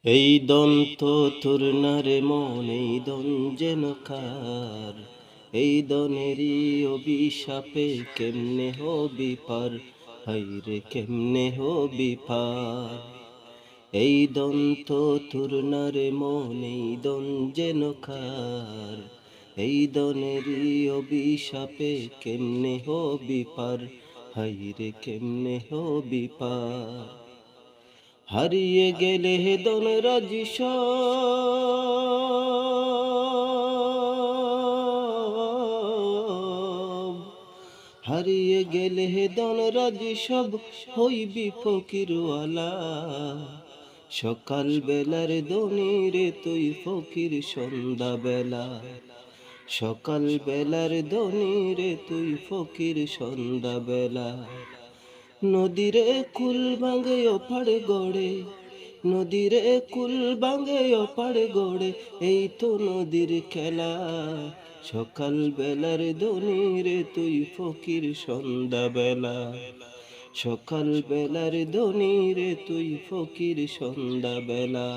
এই দন্ত তোর নারে মন, এই দন যেন কার, এই দনেরই অভিশাপে কেমনে হবি পার, হাইরে কেমনে হবি পার। এই দন্ত তোর নারে মন, এই দন যেন কার, এই দনেরই অভিশাপে কেমনে হবি পার, হাইরে কেমনে হবি পার। হারিয়ে গেলে দন রাজি সব, হারিয়ে গেলে দন রাজি সব, হইবি ফকিরওয়ালা। সকাল বেলার দনি রে তুই ফকির সন্ধ্যা বেলা, সকাল বেলার দনি রে তুই ফকির সন্ধ্যা বেলা। নদীরে কুল ভাঙে ওপাড়ে গড়ে, নদীরে কুল ভাঙে ওপাড়ে গড়ে, এই তো নদীর খেলা। সকাল বেলার দনি রে তুই ফকির সন্ধ্যা বেলা, সকাল বেলার দনি রে তুই ফকির সন্ধ্যা বেলা।